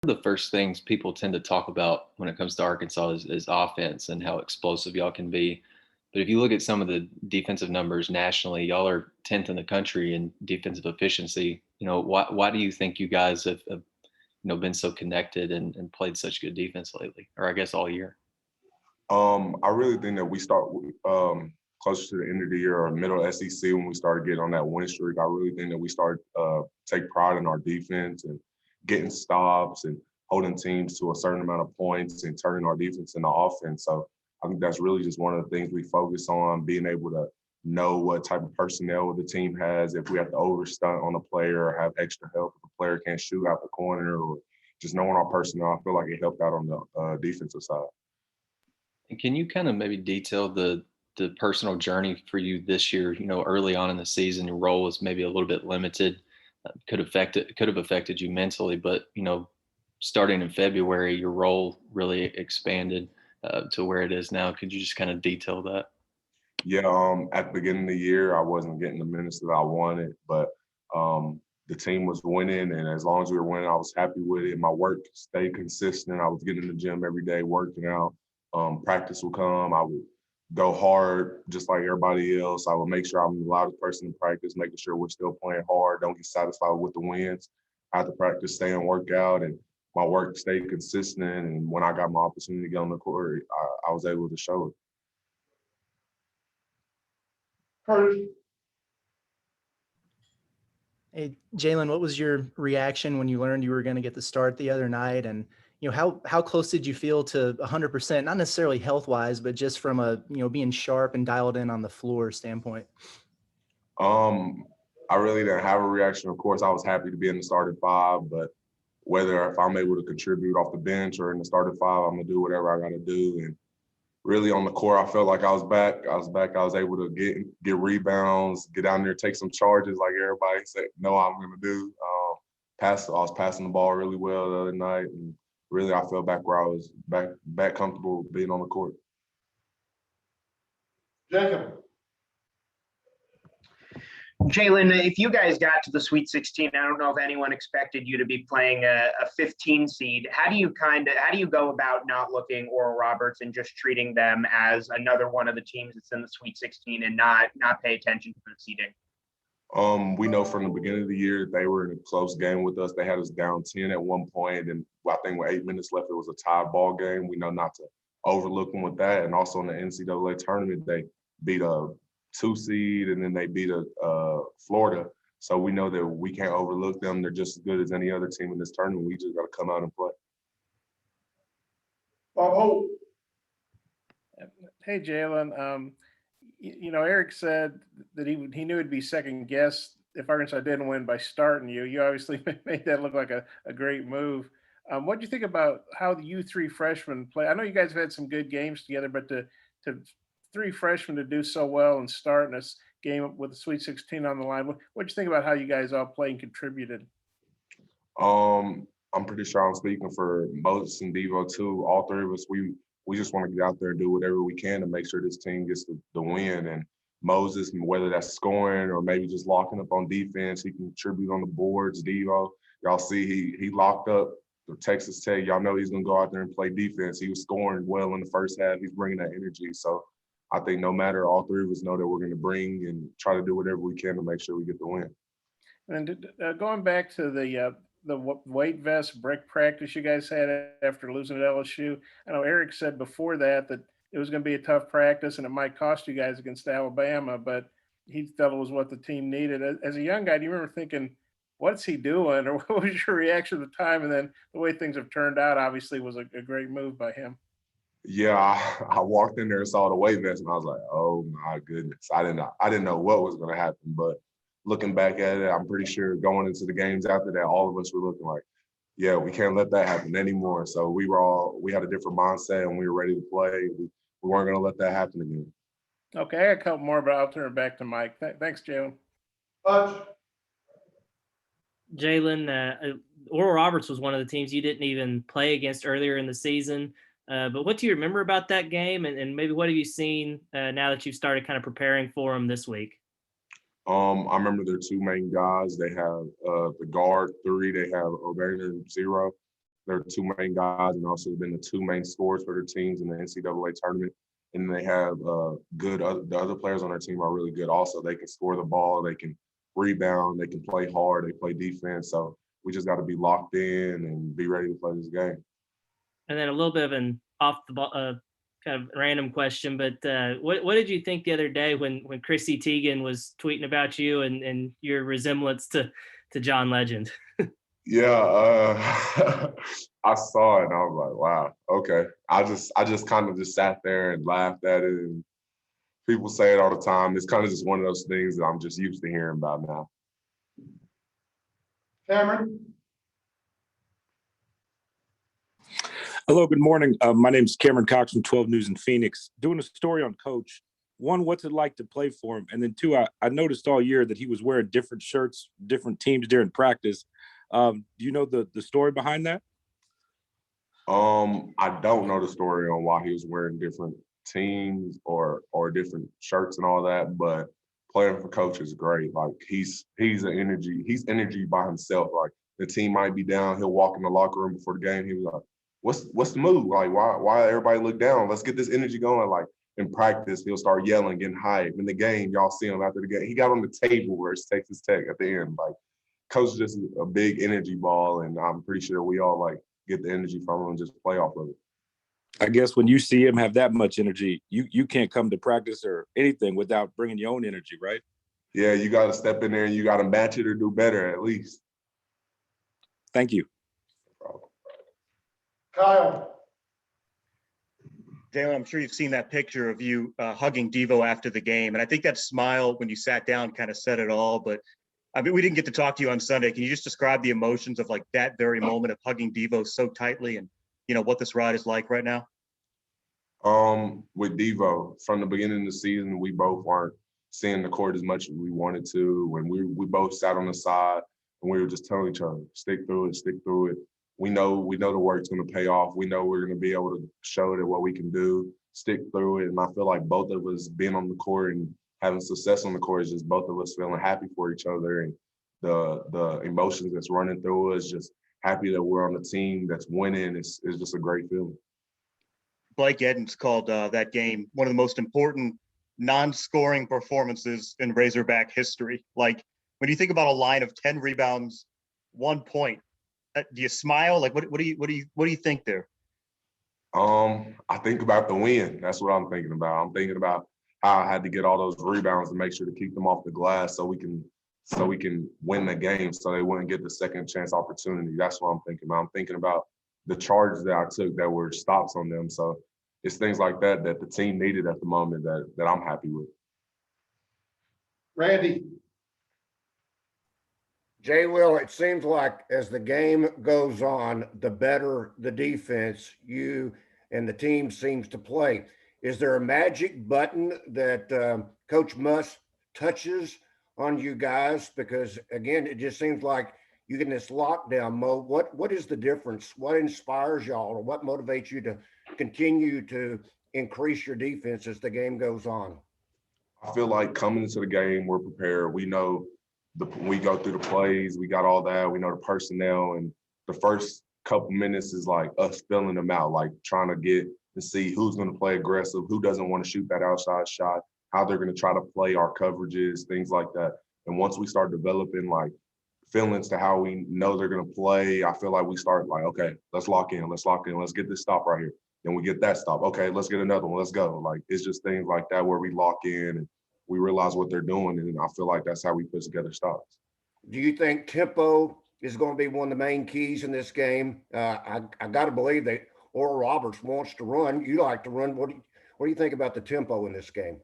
of the first things people tend to talk about when it comes to Arkansas is offense and how explosive y'all can be. But if you look at some of the defensive numbers nationally, y'all are 10th in the country in defensive efficiency. Why do you think you guys have been so connected and played such good defense lately, or I guess all year? I really think that we start closer to the end of the year or middle SEC when we started getting on that win streak. I really think that we started take pride in our defense and getting stops and holding teams to a certain amount of points and turning our defense into offense. So I think that's really just one of the things we focus on, being able to know what type of personnel the team has, if we have to overstunt on a player or have extra help if a player can't shoot out the corner, or just knowing our personnel. I feel like it helped out on the defensive side. And can you kind of maybe detail the personal journey for you this year? Early on in the season, your role was maybe a little bit limited, could have affected you mentally, but starting in February, your role really expanded to where it is now. Could you just kind of detail that? Yeah, at the beginning of the year, I wasn't getting the minutes that I wanted, but the team was winning, and as long as we were winning, I was happy with it. My work stayed consistent. I was getting in the gym every day, working out. Practice would come. I would go hard just like everybody else. I would make sure I'm the loudest person in practice, making sure we're still playing hard, don't get satisfied with the wins. I had to practice, stay and work out, and my work stayed consistent. And when I got my opportunity to get on the court, I was able to show it. Hey, Jaylin, what was your reaction when you learned you were going to get the start the other night? And, how close did you feel to 100%, not necessarily health-wise, but just from a, being sharp and dialed in on the floor standpoint? I really didn't have a reaction. Of course, I was happy to be in the starting five, but whether if I'm able to contribute off the bench or in the starting five, I'm going to do whatever I got to do. And really on the court, I felt like I was back. I was able to get rebounds, get down there, take some charges like everybody said, no, I'm going to do. I was passing the ball really well the other night. And really, I felt back where I was back comfortable being on the court. Jacob. Jaylin, if you guys got to the Sweet 16, I don't know if anyone expected you to be playing a 15 seed. How do you go about not looking Oral Roberts and just treating them as another one of the teams that's in the Sweet 16 and not pay attention to the seeding? We know from the beginning of the year that they were in a close game with us. They had us down 10 at one point, and I think with 8 minutes left, it was a tie ball game. We know not to overlook them with that. And also in the NCAA tournament, they beat a 2 seed, and then they beat Florida. So we know that we can't overlook them. They're just as good as any other team in this tournament. We just got to come out and play. Bob Hope. Hey, Jaylin. Eric said that he knew it'd be second guess if Arkansas didn't win by starting you. You obviously made that look like a great move. What do you think about how you three freshmen play? I know you guys have had some good games together, but to three freshmen to do so well and start in this game with the Sweet 16 on the line, what do you think about how you guys all played and contributed? I'm pretty sure I'm speaking for Moses and Devo too. All three of us, we just want to get out there and do whatever we can to make sure this team gets the win. And Moses, whether that's scoring or maybe just locking up on defense, he can contribute on the boards. Devo, y'all see he locked up the Texas Tech. Y'all know he's going to go out there and play defense. He was scoring well in the first half. He's bringing that energy. So I think no matter, all three of us know that we're going to bring and try to do whatever we can to make sure we get the win. And going back to the weight vest brick practice you guys had after losing at LSU, I know Eric said before that it was going to be a tough practice and it might cost you guys against Alabama, but he felt it was what the team needed. As a young guy, do you remember thinking, what's he doing? Or what was your reaction at the time? And then the way things have turned out obviously was a great move by him. Yeah, I walked in there and saw the weight vest, and I was like, "Oh my goodness!" I didn't know what was going to happen. But looking back at it, I'm pretty sure going into the games after that, all of us were looking like, "Yeah, we can't let that happen anymore." So we had a different mindset, and we were ready to play. We weren't going to let that happen again. Okay, I got a couple more, but I'll turn it back to Mike. Thanks, Jalen. Jaylin, Oral Roberts was one of the teams you didn't even play against earlier in the season. But what do you remember about that game, and maybe what have you seen now that you've started kind of preparing for them this week? I remember their two main guys. They have the guard 3. They have Urbana 0. They're the two main guys and also been the two main scorers for their teams in the NCAA tournament. And they have the other players on their team are really good also. They can score the ball, they can rebound, they can play hard, they play defense. So we just got to be locked in and be ready to play this game. And then a little bit of an off the ball, kind of random question, but what did you think the other day when Chrissy Teigen was tweeting about you and your resemblance to John Legend? Yeah, I saw it and I was like, wow, okay. I just kind of just sat there and laughed at it. And people say it all the time. It's kind of just one of those things that I'm just used to hearing about now. Cameron? Hello, good morning. My name is Cameron Cox from 12 News in Phoenix. Doing a story on Coach. One, what's it like to play for him? And then two, I noticed all year that he was wearing different shirts, different teams during practice. Do you know the story behind that? I don't know the story on why he was wearing different teams or different shirts and all that, but playing for Coach is great. Like he's energy by himself. Like the team might be down, he'll walk in the locker room before the game. He was like, what's the move? Like why everybody look down? Let's get this energy going. Like in practice, he'll start yelling, getting hype. In the game, y'all see him after the game. He got on the table where it's Texas Tech at the end. Like Coach is just a big energy ball, and I'm pretty sure we all like get the energy from him and just play off of it. I guess when you see him have that much energy, you can't come to practice or anything without bringing your own energy, right? Yeah, you got to step in there and you got to match it or do better at least. Thank you. Kyle? Jaylin, I'm sure you've seen that picture of you hugging Devo after the game. And I think that smile when you sat down kind of said it all. But I mean, we didn't get to talk to you on Sunday. Can you just describe the emotions of like that very moment of hugging Devo so tightly and, you know, what this ride is like right now? With Devo, from the beginning of the season, we both weren't seeing the court as much as we wanted to. When we both sat on the side and we were just telling each other, stick through it. We know the work's going to pay off. We know we're going to be able to show that what we can do, stick through it. And I feel like both of us being on the court and having success on the court is just both of us feeling happy for each other. And the emotions that's running through us, just happy that we're on a team that's winning. It's just a great feeling. Blake Edens called that game one of the most important non-scoring performances in Razorback history. Like when you think about a line of 10 rebounds, 1 point, do you smile? Like what do you think there? I think about the win. That's what I'm thinking about. I'm thinking about how I had to get all those rebounds to make sure to keep them off the glass so we can win the game so they wouldn't get the second chance opportunity. That's what I'm thinking about. I'm thinking about the charges that I took that were stops on them. So it's things like that the team needed at the moment that I'm happy with. Randy? Jay Will, it seems like as the game goes on, the better the defense you and the team seems to play. Is there a magic button that Coach Muss touches on you guys? Because again, it just seems like you get in this lockdown mode. What is the difference? What inspires y'all, or what motivates you to continue to increase your defense as the game goes on? I feel like coming into the game, we're prepared. We know we go through the plays, we got all that. We know the personnel, and the first couple minutes is like us filling them out, like trying to get to see who's going to play aggressive, who doesn't want to shoot that outside shot, how they're going to try to play our coverages, things like that. And once we start developing like feelings to how we know they're going to play, I feel like we start like, okay, let's lock in, let's get this stop right here. Then we get that stop. Okay, let's get another one, let's go. Like it's just things like that where we lock in and we realize what they're doing, and I feel like that's how we put together stops. Do you think tempo is going to be one of the main keys in this game? I got to believe that Oral Roberts wants to run. You like to run. What do you think about the tempo in this game?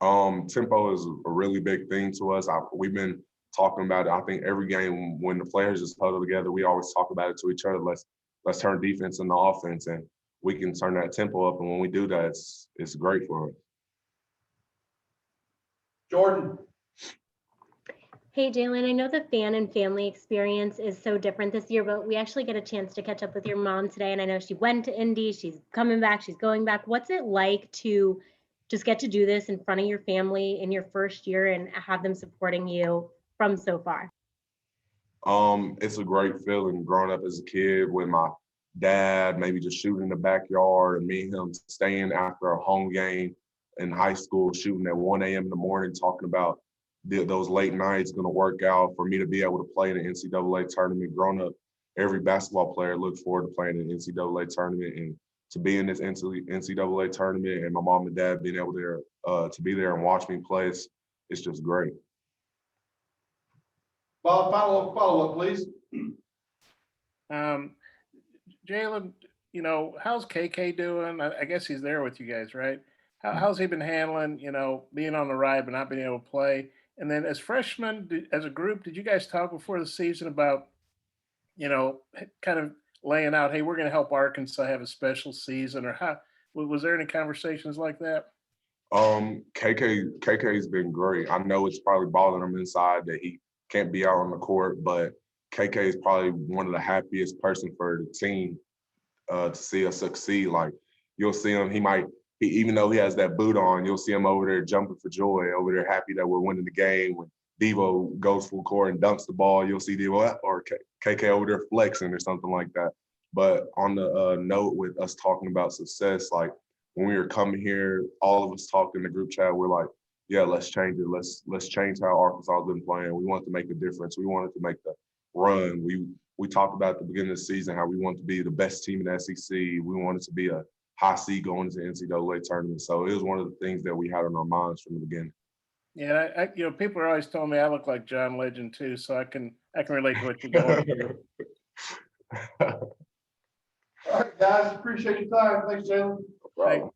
Tempo is a really big thing to us. We've been talking about it. I think every game when the players just huddle together, we always talk about it to each other. Let's turn defense into offense, and we can turn that tempo up. And when we do that, it's great for us. Jordan? Hey, Jaylin, I know the fan and family experience is so different this year, but we actually get a chance to catch up with your mom today. And I know she went to Indy, she's coming back, she's going back. What's it like to just get to do this in front of your family in your first year and have them supporting you from so far? It's a great feeling growing up as a kid with my dad, maybe just shooting in the backyard, and me and him staying after a home game in high school, shooting at 1 a.m. in the morning, talking about those late nights going to work out for me to be able to play in the NCAA tournament. Growing up, every basketball player looked forward to playing in the NCAA tournament, and to be in this NCAA tournament and my mom and dad being able to be there and watch me play, it's just great. Bob, follow up, please. Jaylin, how's KK doing? I guess he's there with you guys, right? How's he been handling, being on the ride but not being able to play? And then as freshmen, as a group, did you guys talk before the season about, kind of laying out, hey, we're going to help Arkansas have a special season, or was there any conversations like that? KK's been great. I know it's probably bothering him inside that he can't be out on the court, but KK is probably one of the happiest person for the team to see us succeed. Like, you'll see him, even though he has that boot on, you'll see him over there jumping for joy, over there happy that we're winning the game. When Devo goes full court and dunks the ball, you'll see Devo or KK over there flexing or something like that. But on the note with us talking about success, like when we were coming here, all of us talked in the group chat, we're like, yeah, let's change it. Let's change how Arkansas has been playing. We want to make a difference. We wanted to make the run. We talked about at the beginning of the season how we want to be the best team in the SEC. We wanted to be a high seed going into the NCAA tournament. So it was one of the things that we had on our minds from the beginning. Yeah, I people are always telling me I look like John Legend too, so I can relate to what you're going through. All right, guys, appreciate your time. Thanks, Jaylin. No problem.